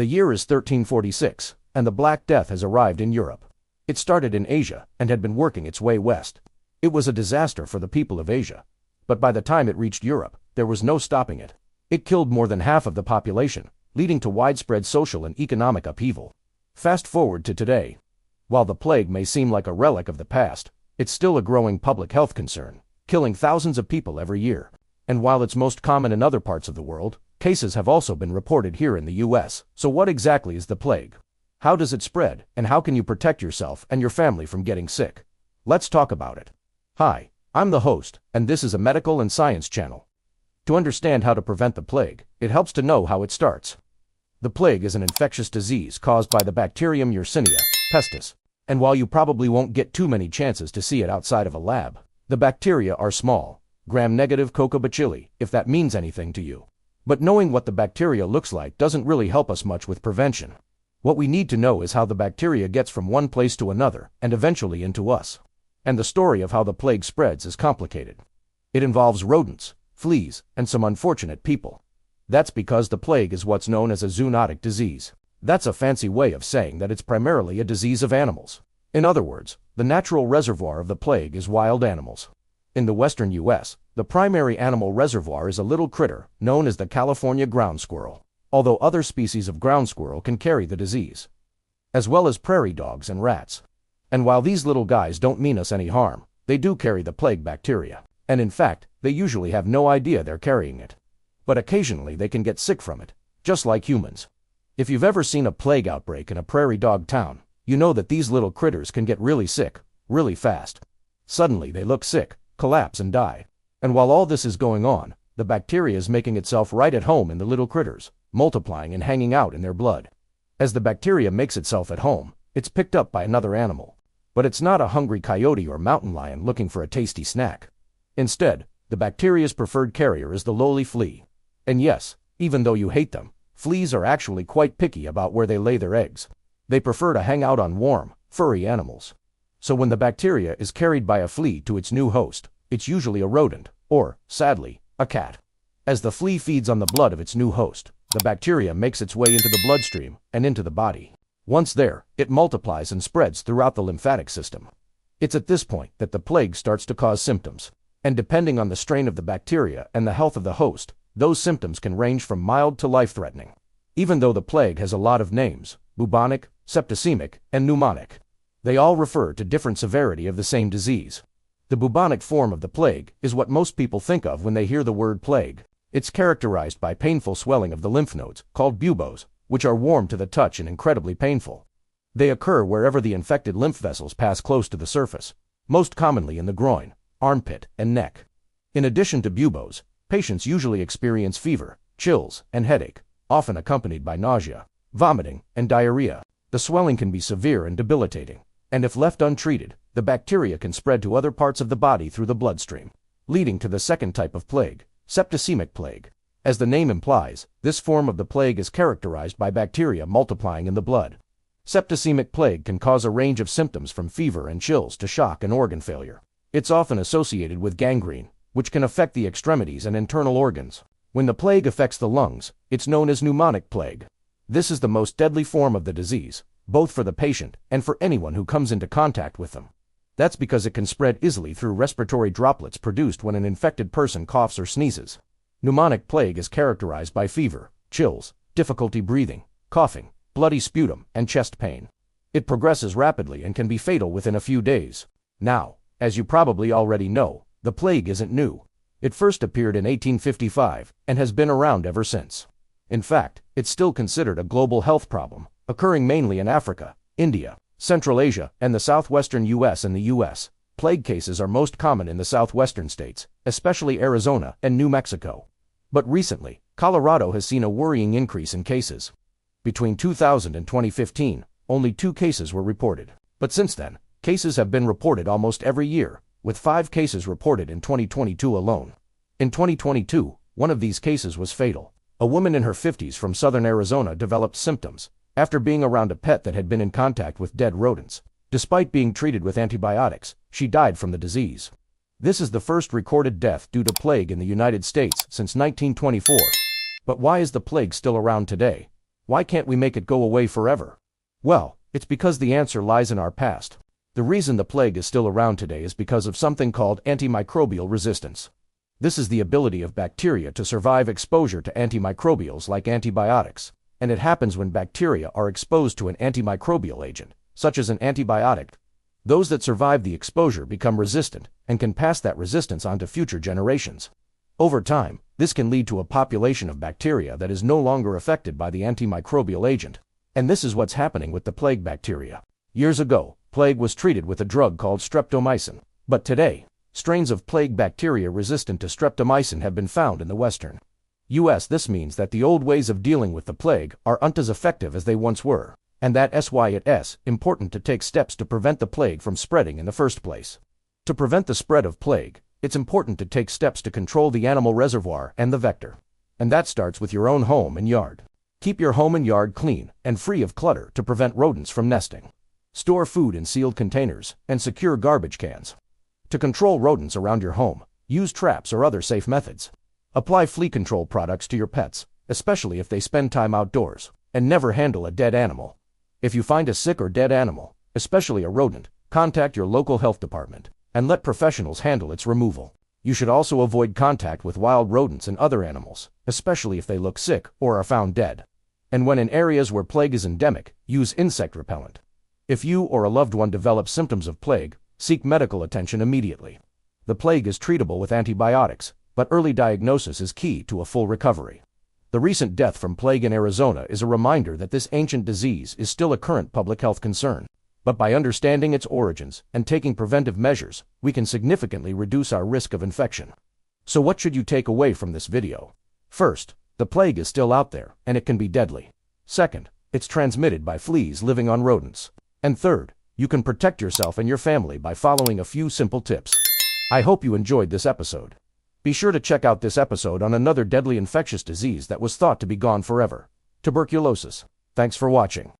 The year is 1346, and the Black Death has arrived in Europe. It started in Asia and had been working its way west. It was a disaster for the people of Asia. But by the time it reached Europe, there was no stopping it. It killed more than half of the population, leading to widespread social and economic upheaval. Fast forward to today. While the plague may seem like a relic of the past, it's still a growing public health concern, killing thousands of people every year. And while it's most common in other parts of the world, cases have also been reported here in the US. So what exactly is the plague? How does it spread, and how can you protect yourself and your family from getting sick? Let's talk about it. Hi, I'm the host, and this is a medical and science channel. To understand how to prevent the plague, it helps to know how it starts. The plague is an infectious disease caused by the bacterium Yersinia pestis. And while you probably won't get too many chances to see it outside of a lab, the bacteria are small, gram-negative Coccobacilli, if that means anything to you. But knowing what the bacteria looks like doesn't really help us much with prevention. What we need to know is how the bacteria gets from one place to another and eventually into us. And the story of how the plague spreads is complicated. It involves rodents, fleas, and some unfortunate people. That's because the plague is what's known as a zoonotic disease. That's a fancy way of saying that it's primarily a disease of animals. In other words, the natural reservoir of the plague is wild animals. In the western U.S., the primary animal reservoir is a little critter known as the California ground squirrel, although other species of ground squirrel can carry the disease, as well as prairie dogs and rats. And while these little guys don't mean us any harm, they do carry the plague bacteria. And in fact, they usually have no idea they're carrying it. But occasionally they can get sick from it, just like humans. If you've ever seen a plague outbreak in a prairie dog town, you know that these little critters can get really sick, really fast. Suddenly they look sick, collapse and die. And while all this is going on, the bacteria is making itself right at home in the little critters, multiplying and hanging out in their blood. As the bacteria makes itself at home, it's picked up by another animal. But it's not a hungry coyote or mountain lion looking for a tasty snack. Instead, the bacteria's preferred carrier is the lowly flea. And yes, even though you hate them, fleas are actually quite picky about where they lay their eggs. They prefer to hang out on warm, furry animals. So when the bacteria is carried by a flea to its new host, it's usually a rodent, or, sadly, a cat. As the flea feeds on the blood of its new host, the bacteria makes its way into the bloodstream and into the body. Once there, it multiplies and spreads throughout the lymphatic system. It's at this point that the plague starts to cause symptoms. And depending on the strain of the bacteria and the health of the host, those symptoms can range from mild to life-threatening. Even though the plague has a lot of names, bubonic, septicemic, and pneumonic, they all refer to different severity of the same disease. The bubonic form of the plague is what most people think of when they hear the word plague. It's characterized by painful swelling of the lymph nodes, called buboes, which are warm to the touch and incredibly painful. They occur wherever the infected lymph vessels pass close to the surface, most commonly in the groin, armpit, and neck. In addition to buboes, patients usually experience fever, chills, and headache, often accompanied by nausea, vomiting, and diarrhea. The swelling can be severe and debilitating, and if left untreated, the bacteria can spread to other parts of the body through the bloodstream, leading to the second type of plague, septicemic plague. As the name implies, this form of the plague is characterized by bacteria multiplying in the blood. Septicemic plague can cause a range of symptoms from fever and chills to shock and organ failure. It's often associated with gangrene, which can affect the extremities and internal organs. When the plague affects the lungs, it's known as pneumonic plague. This is the most deadly form of the disease, both for the patient and for anyone who comes into contact with them. That's because it can spread easily through respiratory droplets produced when an infected person coughs or sneezes. Pneumonic plague is characterized by fever, chills, difficulty breathing, coughing, bloody sputum, and chest pain. It progresses rapidly and can be fatal within a few days. Now, as you probably already know, the plague isn't new. It first appeared in 1855 and has been around ever since. In fact, it's still considered a global health problem, occurring mainly in Africa, India, Central Asia, and the southwestern U.S. and the U.S. Plague cases are most common in the southwestern states, especially Arizona and New Mexico. But recently, Colorado has seen a worrying increase in cases. Between 2000 and 2015, only 2 cases were reported. But since then, cases have been reported almost every year, with 5 cases reported in 2022 alone. In 2022, one of these cases was fatal. A woman in her 50s from southern Arizona developed symptoms after being around a pet that had been in contact with dead rodents. Despite being treated with antibiotics, she died from the disease. This is the first recorded death due to plague in the United States since 1924. But why is the plague still around today? Why can't we make it go away forever? Well, it's because the answer lies in our past. The reason the plague is still around today is because of something called antimicrobial resistance. This is the ability of bacteria to survive exposure to antimicrobials like antibiotics, and it happens when bacteria are exposed to an antimicrobial agent, such as an antibiotic. Those that survive the exposure become resistant and can pass that resistance on to future generations. Over time, this can lead to a population of bacteria that is no longer affected by the antimicrobial agent. And this is what's happening with the plague bacteria. Years ago, plague was treated with a drug called streptomycin, but today, strains of plague bacteria resistant to streptomycin have been found in the Western U.S. This means that the old ways of dealing with the plague aren't as effective as they once were, and that's why it's important to take steps to prevent the plague from spreading in the first place. To prevent the spread of plague, it's important to take steps to control the animal reservoir and the vector. And that starts with your own home and yard. Keep your home and yard clean and free of clutter to prevent rodents from nesting. Store food in sealed containers and secure garbage cans. To control rodents around your home, use traps or other safe methods. Apply flea control products to your pets, especially if they spend time outdoors, and never handle a dead animal. If you find a sick or dead animal, especially a rodent, contact your local health department and let professionals handle its removal. You should also avoid contact with wild rodents and other animals, especially if they look sick or are found dead. And when in areas where plague is endemic, use insect repellent. If you or a loved one develops symptoms of plague, seek medical attention immediately. The plague is treatable with antibiotics, but early diagnosis is key to a full recovery. The recent death from plague in Arizona is a reminder that this ancient disease is still a current public health concern. But by understanding its origins and taking preventive measures, we can significantly reduce our risk of infection. So what should you take away from this video? First, the plague is still out there, and it can be deadly. Second, it's transmitted by fleas living on rodents. And third, you can protect yourself and your family by following a few simple tips. I hope you enjoyed this episode. Be sure to check out this episode on another deadly infectious disease that was thought to be gone forever: tuberculosis. Thanks for watching.